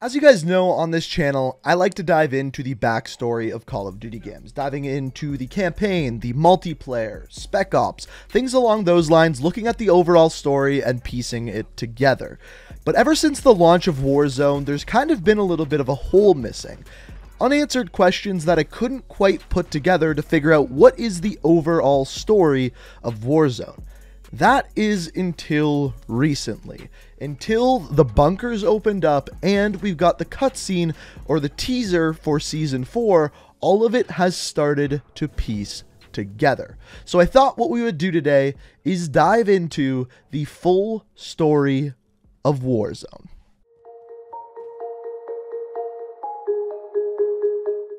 As you guys know, on this channel, I like to dive into the backstory of Call of Duty games, diving into the campaign, the multiplayer, spec ops, things along those lines, looking at the overall story and piecing it together. But ever since the launch of Warzone, there's kind of been a little bit of a hole missing. Unanswered questions that I couldn't quite put together to figure out what is the overall story of Warzone. That is until recently, until the bunkers opened up and we've got the cutscene or the teaser for Season 4, all of it has started to piece together. So I thought what we would do today is dive into the full story of Warzone.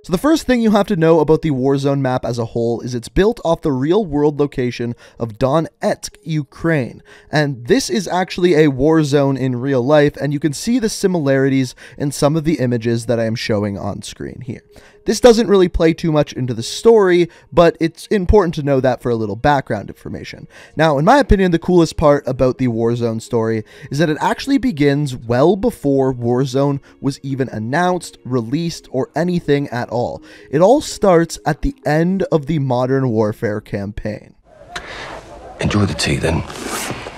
So the first thing you have to know about the Warzone map as a whole is it's built off the real-world location of Donetsk, Ukraine. And this is actually a Warzone in real life, and you can see the similarities in some of the images that I am showing on screen here. This doesn't really play too much into the story, but it's important to know that for a little background information. Now, in my opinion, the coolest part about the Warzone story is that it actually begins well before Warzone was even announced, released, or anything at all. It all starts at the end of the Modern Warfare campaign. Enjoy the tea, then.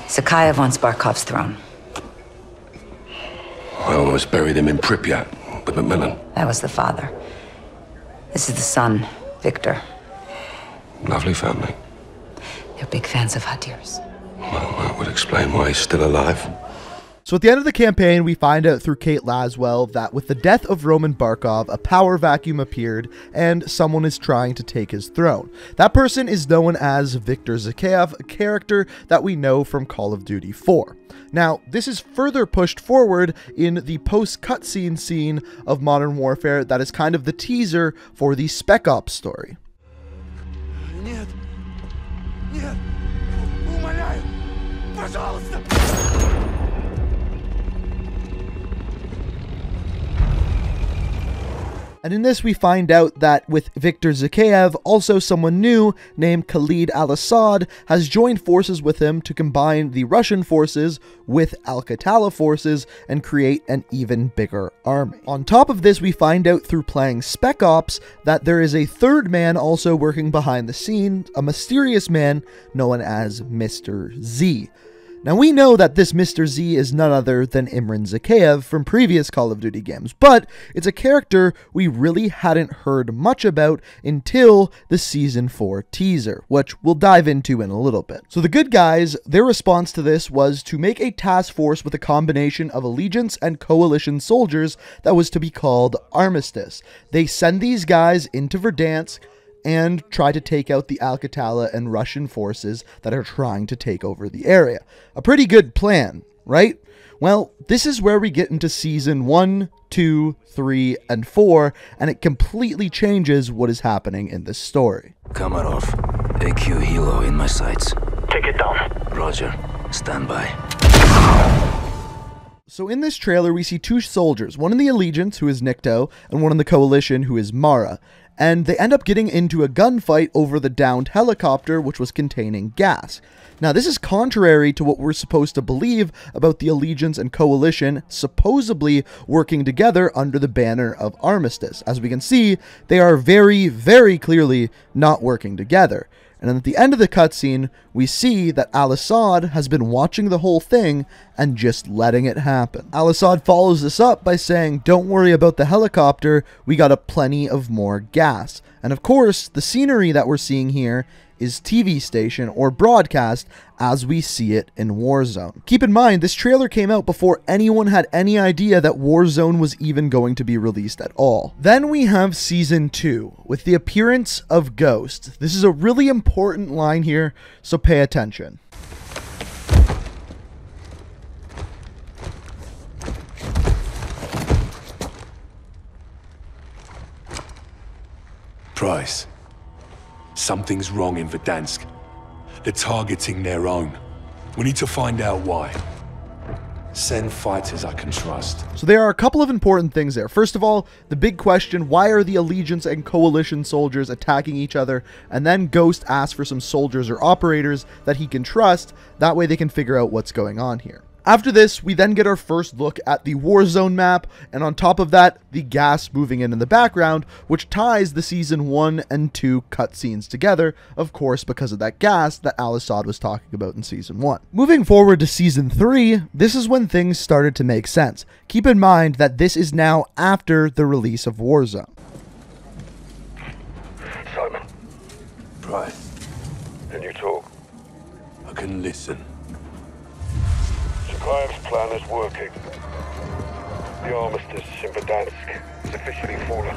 Zakhaev wants Barkov's throne. I almost buried him in Pripyat with Macmillan. That was the father. This is the son, Victor. Lovely family. They're big fans of Hadir's. Well, that would explain why he's still alive. So at the end of the campaign, we find out through Kate Laswell that with the death of Roman Barkov, a power vacuum appeared and someone is trying to take his throne. That person is known as Victor Zakhaev, a character that we know from Call of Duty 4. Now, this is further pushed forward in the post-cutscene scene of Modern Warfare that is kind of the teaser for the Spec Ops story. Нет. Нет. Умоляю. Пожалуйста. And in this, we find out that with Victor Zakhaev, also someone new named Khaled Al Asad has joined forces with him to combine the Russian forces with Al-Qatala forces and create an even bigger army. On top of this, we find out through playing Spec Ops that there is a third man also working behind the scenes, a mysterious man known as Mr. Z. Now, we know that this Mr. Z is none other than Imran Zakhaev from previous Call of Duty games, but it's a character we really hadn't heard much about until the Season 4 teaser, which we'll dive into in a little bit. So the good guys, their response to this was to make a task force with a combination of Allegiance and Coalition soldiers that was to be called Armistice. They send these guys into Verdansk and try to take out the Al-Qatala and Russian forces that are trying to take over the area. A pretty good plan, right? Well, this is where we get into Season 1, 2, 3, and 4, and it completely changes what is happening in this story. Kamarov, AQ Hilo in my sights. Take it down. Roger. Stand by. So in this trailer, we see two soldiers, one in the Allegiance, who is Nikto, and one in the Coalition, who is Mara. And they end up getting into a gunfight over the downed helicopter, which was containing gas. Now, this is contrary to what we're supposed to believe about the Allegiance and Coalition supposedly working together under the banner of Armistice. As we can see, they are very, very clearly not working together. And then at the end of the cutscene, we see that Al Asad has been watching the whole thing and just letting it happen. Al Asad follows this up by saying, "Don't worry about the helicopter, we got a plenty of more gas." And of course, the scenery that we're seeing here is TV station or broadcast as we see it in Warzone. Keep in mind, this trailer came out before anyone had any idea that Warzone was even going to be released at all. Then we have Season 2 with the appearance of Ghost. This is a really important line here, so pay attention. Price. Something's wrong in Verdansk. They're targeting their own. We need to find out why. Send fighters I can trust. So there are a couple of important things there. First of all, the big question, why are the Allegiance and Coalition soldiers attacking each other? And then Ghost asks for some soldiers or operators that he can trust. That way they can figure out what's going on here. After this, we then get our first look at the Warzone map, and on top of that, the gas moving in the background, which ties the Season 1 and 2 cutscenes together, of course because of that gas that Al Asad was talking about in Season 1. Moving forward to Season 3, this is when things started to make sense. Keep in mind that this is now after the release of Warzone. Simon, Right. can you talk? I can listen. Zakhaev's plan is working. The armistice in Verdansk is officially fallen.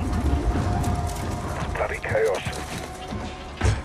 It's bloody chaos.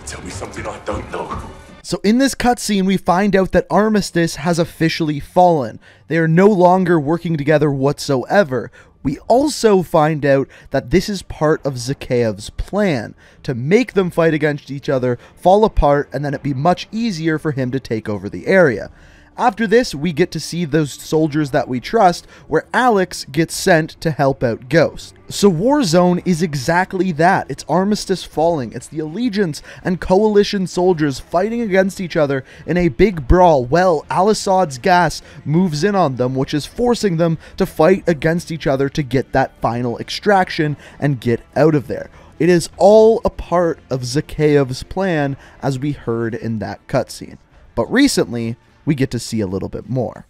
Tell me something I don't know. So in this cutscene, we find out that Armistice has officially fallen. They are no longer working together whatsoever. We also find out that this is part of Zakhaev's plan, to make them fight against each other, fall apart, and then it be much easier for him to take over the area. After this, we get to see those soldiers that we trust, where Alex gets sent to help out Ghost. So Warzone is exactly that. It's Armistice falling. It's the Allegiance and Coalition soldiers fighting against each other in a big brawl. Well, Al Asad's gas moves in on them, which is forcing them to fight against each other to get that final extraction and get out of there. It is all a part of Zakhaev's plan, as we heard in that cutscene. But recently, we get to see a little bit more.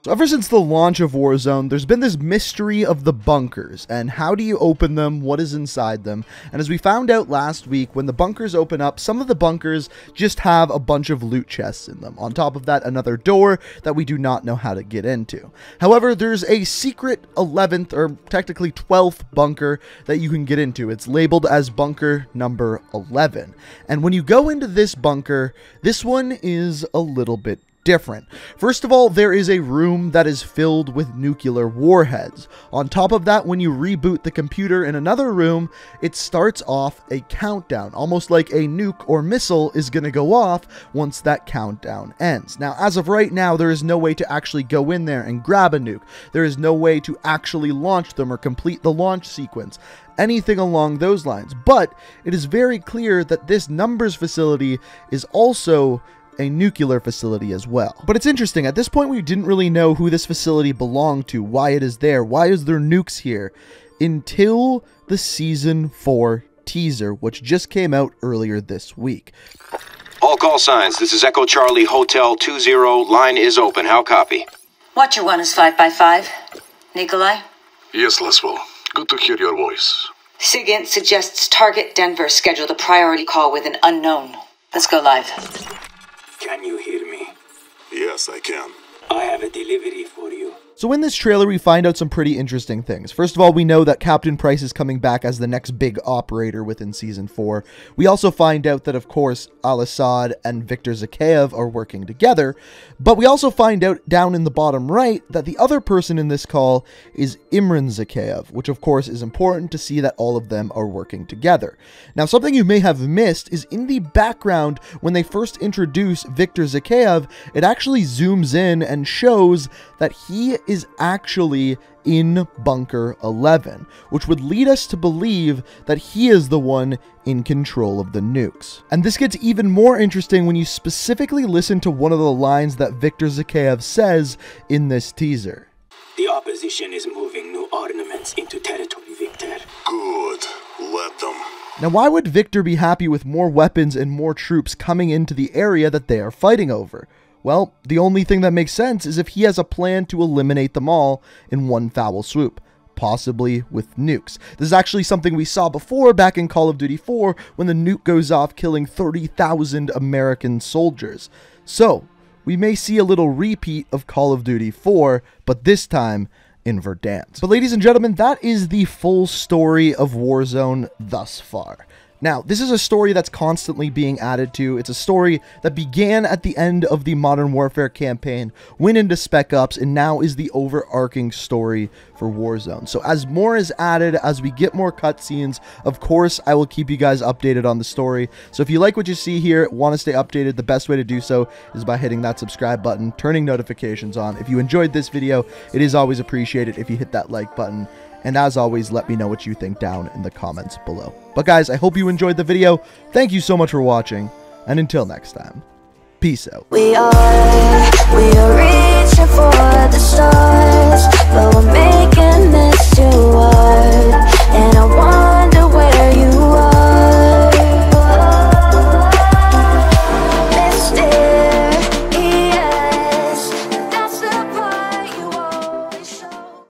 So ever since the launch of Warzone, there's been this mystery of the bunkers, and how do you open them, what is inside them, and as we found out last week, when the bunkers open up, some of the bunkers just have a bunch of loot chests in them. On top of that, another door that we do not know how to get into. However, there's a secret 11th, or technically 12th bunker that you can get into. It's labeled as bunker number 11, and when you go into this bunker, this one is a little bit different. First of all, there is a room that is filled with nuclear warheads. On top of that, when you reboot the computer in another room, it starts off a countdown, almost like a nuke or missile is going to go off once that countdown ends. Now, as of right now, there is no way to actually go in there and grab a nuke. There is no way to actually launch them or complete the launch sequence. Anything along those lines. But it is very clear that this numbers facility is also a nuclear facility as well. But it's interesting, at this point we didn't really know who this facility belonged to, why it is there, why is there nukes here, until the Season 4 teaser, which just came out earlier this week. All call signs, this is Echo Charlie Hotel 20, line is open, how copy? Watcher 1 is 5x5. Nikolai? Yes, Laswell. Good to hear your voice. SIGINT suggests target Denver scheduled a priority call with an unknown. Let's go live. Can you hear me? Yes, I can. I have a delivery for you. So in this trailer, we find out some pretty interesting things. First of all, we know that Captain Price is coming back as the next big operator within Season 4. We also find out that, of course, Al Asad and Viktor Zakhaev are working together. But we also find out down in the bottom right that the other person in this call is Imran Zakhaev, which of course is important to see that all of them are working together. Now, something you may have missed is in the background, when they first introduce Viktor Zakhaev, it actually zooms in and shows that he is actually in Bunker 11, which would lead us to believe that he is the one in control of the nukes. And this gets even more interesting when you specifically listen to one of the lines that Viktor Zakhaev says in this teaser. The opposition is moving new ornaments into territory, Victor. Good. Let them. Now, why would Victor be happy with more weapons and more troops coming into the area that they are fighting over? Well, the only thing that makes sense is if he has a plan to eliminate them all in one foul swoop, possibly with nukes. This is actually something we saw before back in Call of Duty 4 when the nuke goes off killing 30,000 American soldiers. So, we may see a little repeat of Call of Duty 4, but this time in Verdansk. But ladies and gentlemen, that is the full story of Warzone thus far. Now, this is a story that's constantly being added to. It's a story that began at the end of the Modern Warfare campaign, went into Spec Ops, and now is the overarching story for Warzone. So as more is added, as we get more cutscenes, of course, I will keep you guys updated on the story. So if you like what you see here, want to stay updated, the best way to do so is by hitting that subscribe button, turning notifications on. If you enjoyed this video, it is always appreciated if you hit that like button. And as always, let me know what you think down in the comments below. But guys, I hope you enjoyed the video. Thank you so much for watching, and until next time. Peace out. We are reaching for the